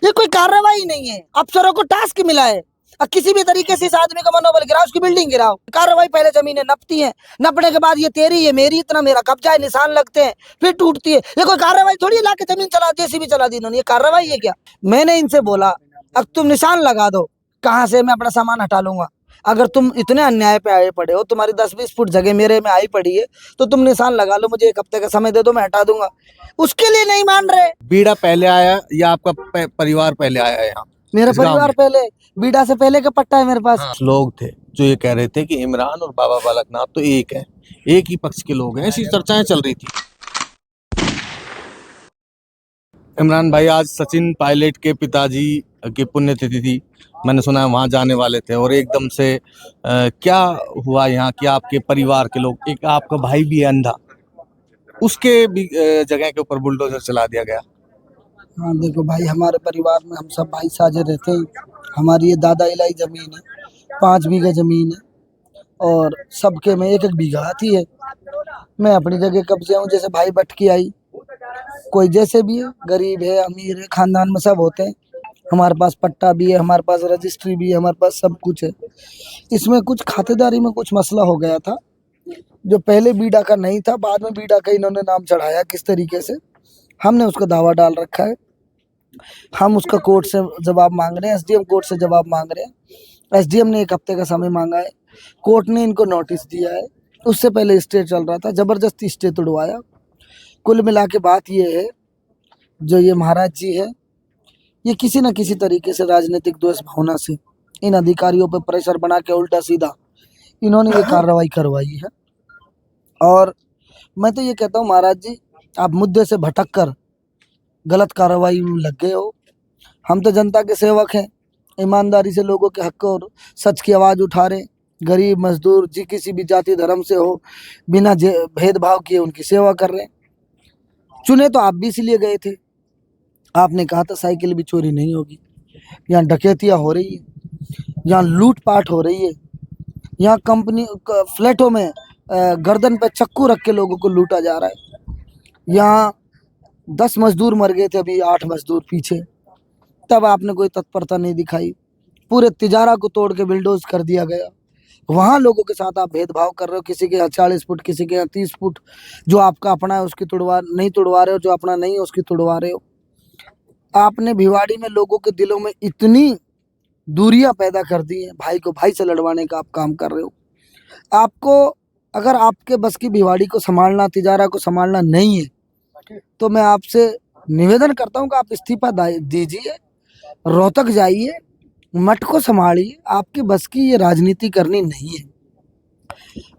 ये कोई कार्रवाई नहीं है। अफसरों को टास्क मिला है और किसी भी तरीके से इस आदमी का मनोबल गिराओ, उसकी बिल्डिंग गिराओ। कार्रवाई पहले जमीनें नपती हैं, नपने के बाद ये तेरी है मेरी, इतना मेरा कब्जा है, निशान लगते हैं, फिर टूटती है। ये कोई कार्रवाई थोड़ी है, लाके जमीन चला जेसीबी चला दी इन्होंने, ये कार्रवाई है क्या? मैंने इनसे बोला अब तुम निशान लगा दो, कहाँ से मैं अपना सामान हटा लूंगा। अगर तुम इतने अन्याय पे आए पड़े हो, तुम्हारी 10-20 फुट जगह मेरे में आई पड़ी है, तो तुम निशान लगा लो, मुझे 1 हफ्ते का समय दे दो, मैं हटा दूंगा। उसके लिए नहीं मान रहे। बीड़ा पहले आया या आपका परिवार पहले आया है यहाँ? मेरा इस गांव परिवार में? पहले, बीड़ा से पहले का पट्टा है मेरे पास। हाँ। लोग थे जो ये कह रहे थे कि इमरान और बाबा बालकनाथ तो एक है, एक ही पक्ष के लोग हैं, ऐसी चर्चाएं चल रही थी। इमरान भाई, आज सचिन पायलट के पिताजी की पुण्यतिथि थी, मैंने सुना है वहां जाने वाले थे और एकदम से क्या हुआ यहाँ कि आपके परिवार के लोग, एक आपका भाई भी है अंधा, उसके भी जगह के ऊपर बुलडोजर चला दिया गया। हाँ देखो भाई, हमारे परिवार में हम सब भाई साझे रहते हैं। हमारी ये दादा इलाई जमीन है, 5 बीघा जमीन है और सबके में 1-1 बीघा आती है। मैं अपनी जगह कब्जे हूँ, जैसे भाई बट की आई, कोई जैसे भी है, गरीब है अमीर है, खानदान में सब होते हैं। हमारे पास पट्टा भी है, हमारे पास रजिस्ट्री भी है, हमारे पास सब कुछ है। इसमें कुछ खातेदारी में कुछ मसला हो गया था, जो पहले बीड़ा का नहीं था, बाद में बीड़ा का इन्होंने नाम चढ़ाया किस तरीके से, हमने उसका दावा डाल रखा है। हम उसका कोर्ट से जवाब मांग रहे हैं, एसडीएम कोर्ट से जवाब मांग रहे हैं। एसडीएम ने 1 हफ्ते का समय मांगा है, कोर्ट ने इनको नोटिस दिया है। उससे पहले स्टे चल रहा था, जबरदस्ती स्टे तोड़वाया। कुल मिला के बात ये है, जो ये महाराज जी है, ये किसी न किसी तरीके से राजनीतिक द्वेष भावना से इन अधिकारियों पर प्रेशर बना के उल्टा सीधा इन्होंने ये कार्रवाई करवाई है। और मैं तो ये कहता हूँ महाराज जी, आप मुद्दे से भटक कर गलत कार्रवाई में लग गए हो। हम तो जनता के सेवक हैं, ईमानदारी से लोगों के हक और सच की आवाज़ उठा रहे, गरीब मजदूर जी किसी भी जाति धर्म से हो, बिना भेदभाव किए उनकी सेवा कर रहे हैं। चुने तो आप भी इसीलिए गए थे, आपने कहा था साइकिल भी चोरी नहीं होगी। यहाँ डकैतियाँ हो रही है, यहाँ लूटपाट हो रही है, यहाँ कंपनी फ्लैटों में गर्दन पे चक्कू रख के लोगों को लूटा जा रहा है। यहाँ 10 मजदूर मर गए थे, अभी 8 मजदूर पीछे, तब आपने कोई तत्परता नहीं दिखाई। पूरे तिजारा को तोड़ के बिल्डोज कर दिया गया। वहाँ लोगों के साथ आप भेदभाव कर रहे हो, किसी के यहाँ 40 फुट, किसी के यहाँ 30 फुट, जो आपका अपना है उसकी नहीं तोड़वा रहे हो, जो अपना नहीं है उसकी तोड़वा रहे हो। आपने भिवाड़ी में लोगों के दिलों में इतनी दूरियां पैदा कर दी हैं, भाई को भाई से लड़वाने का आप काम कर रहे हो। आपको अगर आपके बस की भिवाड़ी को संभालना, तिजारा को संभालना नहीं है, तो मैं आपसे निवेदन करता हूं कि आप इस्तीफा दीजिए, रोहतक जाइए, मठ को संभालिए। आपकी बस की ये राजनीति करनी नहीं है।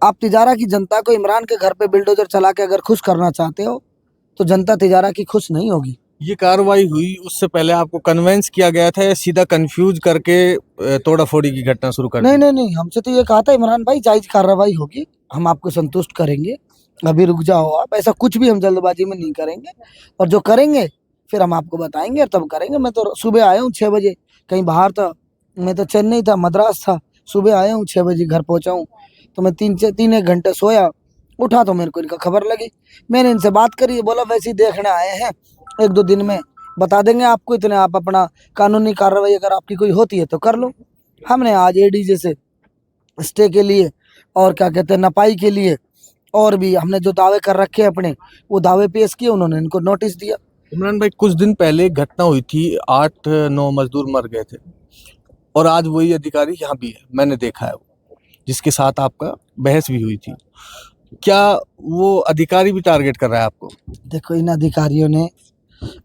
आप तिजारा की जनता को इमरान के घर पे बिल्डोजर चला के अगर खुश करना चाहते हो, तो जनता तिजारा की खुश नहीं होगी। ये कार्रवाई हुई उससे पहले आपको कन्वेंस किया गया था या सीधा कंफ्यूज करके तोड़ा फोड़ी की घटना शुरू कर दी? नहीं, हमसे तो ये कहा था इमरान भाई जायज कार्रवाई होगी, हम आपको संतुष्ट करेंगे, अभी रुक जाओ आप। ऐसा कुछ भी हम जल्दबाजी में नहीं करेंगे, और जो करेंगे फिर हम आपको बताएंगे और तब करेंगे। मैं तो सुबह आया हूँ 6 बजे, कहीं बाहर था, मैं तो चेन्नई था, मद्रास था, सुबह आया हूँ 6 बजे घर पहुँचा हूँ। तो मैं 3-1 घंटे सोया, उठा तो मेरे को इनका खबर लगी। मैंने इनसे बात करी, बोला वैसे ही देखने आए हैं, 1-2 दिन में बता देंगे आपको, इतने आप अपना कानूनी कार्रवाई अगर आपकी कोई होती है तो कर लो। हमने आज एडीजे से स्टे के लिए और क्या कहते हैं नपाई के लिए, और भी हमने जो दावे कर रखे हैं अपने, वो दावे पेश किए, उन्होंने इनको नोटिस दिया। इमरान भाई, कुछ दिन पहले एक घटना हुई थी, 8-9 मजदूर मर गए थे और आज वही अधिकारी यहाँ भी है, मैंने देखा है वो, जिसके साथ आपका बहस भी हुई थी। क्या वो अधिकारी भी टारगेट कर रहा है आपको? देखो, इन अधिकारियों ने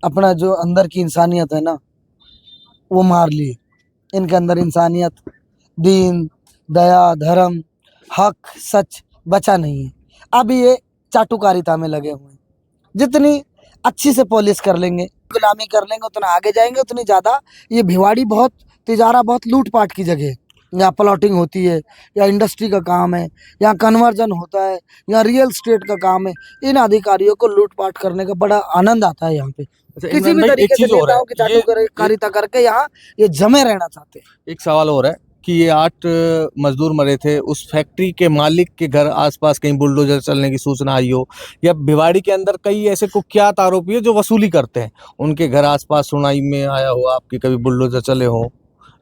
अपना जो अंदर की इंसानियत है ना, वो मार ली। इनके अंदर इंसानियत, दीन, दया, धर्म, हक, सच बचा नहीं है। अब ये चाटुकारिता में लगे हुए हैं। जितनी अच्छी से पॉलिश कर लेंगे, गुलामी कर लेंगे, उतना आगे जाएंगे, उतनी ज़्यादा। ये भिवाड़ी बहुत, तिजारा बहुत लूटपाट की जगह है। यहाँ प्लॉटिंग होती है, या इंडस्ट्री का काम है, यहाँ कन्वर्जन होता है, या रियल स्टेट का काम है। इन अधिकारियों को लूटपाट करने का बड़ा आनंद आता है यहाँ पे। किसी भी तरीके से नेताओं की चाटुकारिता करके यहाँ ये जमे रहना चाहते हैं। एक सवाल और है, कि ये 8 मजदूर मरे थे, उस फैक्ट्री के मालिक के घर आसपास कहीं बुलडोजर चलने की सूचना आई हो, या भिवाड़ी के अंदर कई ऐसे कुख्यात आरोपी है जो वसूली करते हैं, उनके घर आसपास सुनाई में आया हो आपके कभी बुलडोजर चले हो,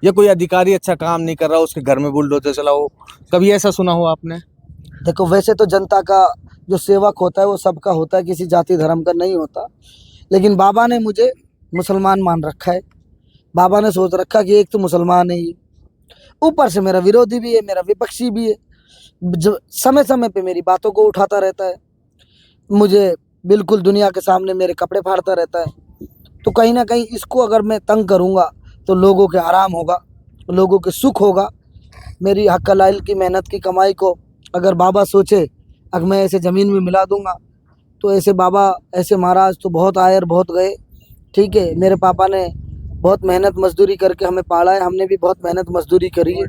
या कोई अधिकारी अच्छा काम नहीं कर रहा उसके घर में बुलडोजर चला हो, कभी ऐसा सुना हो आपने? देखो वैसे तो जनता का जो सेवक होता है वो सबका होता है, किसी जाति धर्म का नहीं होता। लेकिन बाबा ने मुझे मुसलमान मान रखा है। बाबा ने सोच रखा कि एक तो मुसलमान है ये, ऊपर से मेरा विरोधी भी है, मेरा विपक्षी भी है, जो समय समय पे मेरी बातों को उठाता रहता है, मुझे बिल्कुल दुनिया के सामने मेरे कपड़े फाड़ता रहता है। तो कहीं ना कहीं इसको अगर मैं तंग करूँगा तो लोगों के आराम होगा, लोगों के सुख होगा। मेरी हक हलाल की मेहनत की कमाई को अगर बाबा सोचे अगर मैं ऐसे ज़मीन में मिला दूंगा, तो ऐसे बाबा ऐसे महाराज तो बहुत आए और बहुत गए। ठीक है, मेरे पापा ने बहुत मेहनत मजदूरी करके हमें पाला है, हमने भी बहुत मेहनत मजदूरी करी है।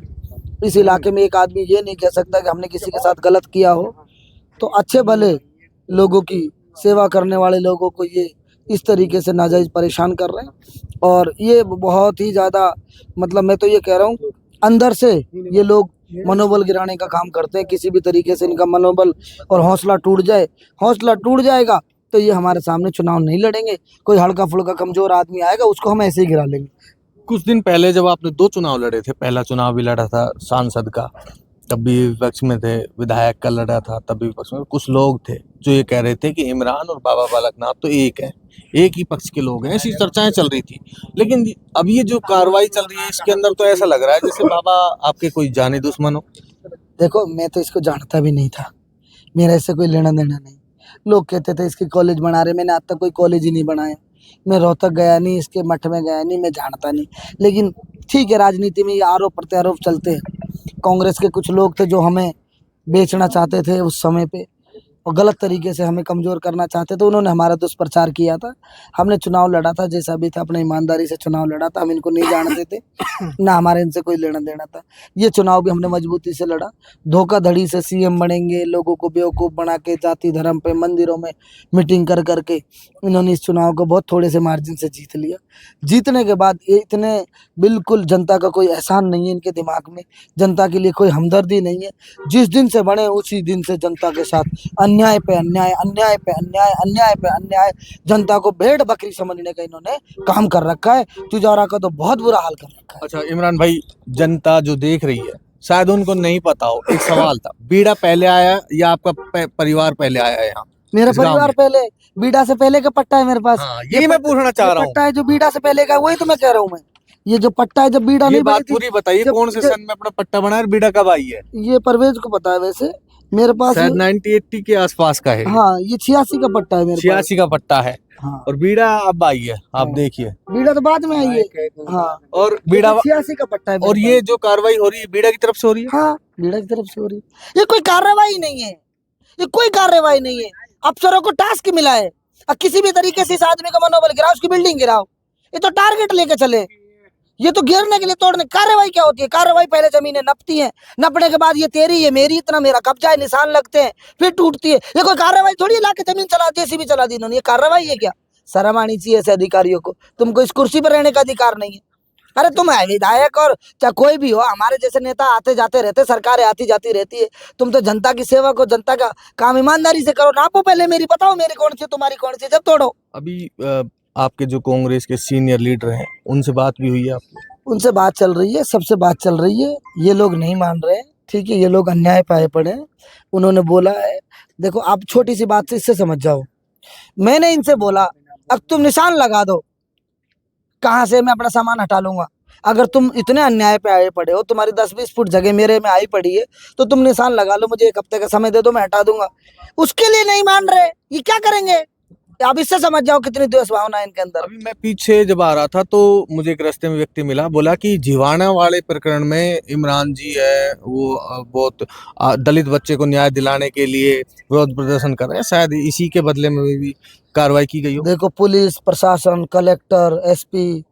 इस इलाके में एक आदमी ये नहीं कह सकता कि हमने किसी के साथ गलत किया हो। तो अच्छे भले लोगों की सेवा करने वाले लोगों को ये इस तरीके से नाजायज़ परेशान कर रहे हैं, और ये बहुत ही ज़्यादा, मतलब मैं तो ये कह रहा हूँ अंदर से ये लोग मनोबल गिराने का काम करते हैं। किसी भी तरीके से इनका मनोबल और हौसला टूट जाए, हौसला टूट जाएगा तो ये हमारे सामने चुनाव नहीं लड़ेंगे। कोई हल्का फुल्का कमज़ोर आदमी आएगा उसको हम ऐसे ही गिरा लेंगे। कुछ दिन पहले जब आपने 2 चुनाव लड़े थे, पहला चुनाव भी लड़ा था सांसद का, तब भी विपक्ष में थे, विधायक का लड़ा था तब भी विपक्ष में, कुछ लोग थे जो ये कह रहे थे कि इमरान और बाबा बालकनाथ तो एक है, एक ही पक्ष के लोग हैं, ऐसी चर्चाएं चल रही थी। लेकिन अब ये जो कार्रवाई चल रही है इसके अंदर तो ऐसा लग रहा है जैसे बाबा आपके कोई जानी दुश्मन हो। देखो मैं तो इसको जानता भी नहीं था, मेरा इससे कोई लेना देना नहीं। लोग कहते थे इसके कॉलेज बना रहे, मैंने आज तक कोई कॉलेज ही नहीं बनाया। मैं रोहतक गया नहीं, इसके मठ में गया नहीं, मैं जानता नहीं। लेकिन ठीक है, राजनीति में ये आरोप प्रत्यारोप चलते हैं। कांग्रेस के कुछ लोग थे जो हमें बेचना चाहते थे उस समय पे, और गलत तरीके से हमें कमज़ोर करना चाहते थे। उन्होंने हमारा दुष्प्रचार किया था। हमने चुनाव लड़ा था, जैसा भी था अपने ईमानदारी से चुनाव लड़ा था। हम इनको नहीं जानते थे, ना हमारे इनसे कोई लेना देना था। ये चुनाव भी हमने मजबूती से लड़ा। धोखाधड़ी से सीएम बनेंगे, लोगों को बेवकूफ़ बना के जाति धर्म पे मंदिरों में मीटिंग कर करके इन्होंने इस चुनाव को बहुत थोड़े से मार्जिन से जीत लिया। जीतने के बाद ये इतने बिल्कुल जनता का कोई एहसान नहीं है इनके दिमाग में, जनता के लिए कोई हमदर्दी नहीं है। जिस दिन से बने उसी दिन से जनता के साथ अन्याय पे अन्याय, अन्याय पे अन्याय, अन्याय पे अन्याय, जनता को भेड़ बकरी समझने का इन्होंने काम कर रखा है। तुजारा का तो बहुत बुरा हाल कर रखा है। अच्छा इमरान भाई, जनता जो देख रही है शायद उनको नहीं पता हो, एक सवाल था, बीड़ा पहले आया या आपका परिवार पहले आया यहाँ मेरा इस गांव परिवार में? पहले, बीड़ा से पहले का पट्टा है मेरे पास। हाँ, यही मैं पूछना चाह रहा हूँ। पट्टा है जो बीड़ा से पहले का, वही तो मैं कह रहा हूँ। मैं ये जो पट्टा है, जब बीड़ा ये नहीं बनी बात थी, पूरी बताइए, कौन से सन में अपना पट्टा बना है और बीड़ा कब आई है? ये परवेज को पता है वैसे, मेरे पास शायद 1980 के आसपास का है। हाँ ये 86 का पट्टा है मेरे पास। 86 का पट्टा है। हाँ, और बीड़ा अब आई है, आप हाँ। देखिए। बीड़ा तो बाद में आई है। हाँ, और बीड़ा 86 का पट्टा है मेरे और ये जो कार्रवाई हो रही है बीड़ा की तरफ से हो रही है। पास। हाँ, बीड़ा की तरफ से हो रही है। ये कोई कार्रवाई नहीं है, ये कोई कार्रवाई नहीं है। अफसरों को टास्क मिला है, अब किसी भी तरीके से इस आदमी का मनोबल गिराओ, उसकी बिल्डिंग गिराओ। ये तो टारगेट लेके चले, ये तो गिरने के लिए तोड़ने। कार्रवाई क्या होती है? कार्रवाई पहले जमीनें नपती हैं, नपने के बाद ये तेरी, ये मेरी, इतना मेरा कब्जा है, निशान लगते हैं, फिर टूटती है। ये कोई कार्रवाई थोड़ी है, लाके जमीन चला दी, भी चला दी इन्होंने। ये कार्रवाई है क्या? शर्म आनी चाहिए ऐसे अधिकारियों को। तुमको इस कुर्सी पर रहने का अधिकार नहीं है। अरे तुम है विधायक और चाहे कोई भी हो, हमारे जैसे नेता आते जाते रहते, सरकारें आती जाती रहती है। तुम तो जनता की सेवा को, जनता का काम ईमानदारी से करो। नापो पहले मेरी, बताओ मेरी कौन सी, तुम्हारी कौन सी, जब तोड़ो। अभी आपके जो कांग्रेस के सीनियर लीडर हैं उनसे बात भी हुई है आपकी? उनसे बात चल रही है, सबसे बात चल रही है। ये लोग नहीं मान रहे हैं, ठीक है, ये लोग अन्याय पे आए पड़े हैं। उन्होंने बोला है, देखो आप छोटी सी बात से इससे समझ जाओ। मैंने इनसे बोला अब तुम निशान लगा दो, कहाँ से मैं अपना सामान हटा लूंगा। अगर तुम इतने अन्याय पे आए पड़े हो, तुम्हारी 10-20 फुट जगह मेरे में आई पड़ी है, तो तुम निशान लगा लो, मुझे 1 हफ्ते का समय दे दो, मैं हटा दूंगा। उसके लिए नहीं मान रहे, ये क्या करेंगे? आप इससे समझ जाओ कितनी द्वेष भावना है इनके अंदर। अभी मैं पीछे जब आ रहा था तो मुझे एक रास्ते में व्यक्ति मिला, बोला कि जिवाणा वाले प्रकरण में इमरान जी है वो बहुत दलित बच्चे को न्याय दिलाने के लिए विरोध प्रदर्शन कर रहे हैं, शायद इसी के बदले में भी कार्रवाई की गई हो। देखो पुलिस प्रशासन, कलेक्टर, एसपी,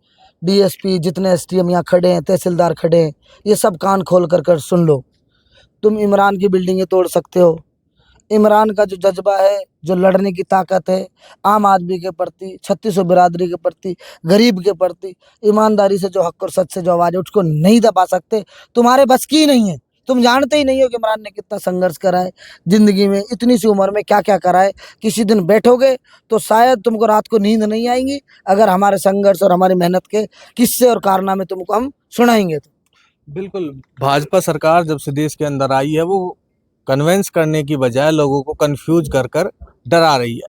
डीएसपी, जितने एसडीएम यहाँ खड़े हैं, तहसीलदार खड़े हैं, ये सब कान खोल कर सुन लो। तुम इमरान की बिल्डिंगें तोड़ सकते हो, इमरान का जो जज्बा है, जो लड़ने की ताकत है, आम आदमी के प्रति, 3600 बिरादरी के प्रति, गरीब के प्रति, ईमानदारी से जो हक और सच से जो आवाज़ है उसको नहीं दबा सकते। तुम्हारे बस की नहीं है। तुम जानते ही नहीं हो कि इमरान ने कितना संघर्ष करा है ज़िंदगी में, इतनी सी उम्र में क्या-क्या करा है। किसी दिन बैठोगे तो शायद तुमको रात को नींद नहीं आएगी, अगर हमारे संघर्ष और हमारी मेहनत के किस्से और कारनामे तुमको हम सुनाएँगे तो। बिल्कुल, भाजपा सरकार जब से देश के अंदर आई है वो कन्विंस करने की बजाय लोगों को कन्फ्यूज कर डरा रही है।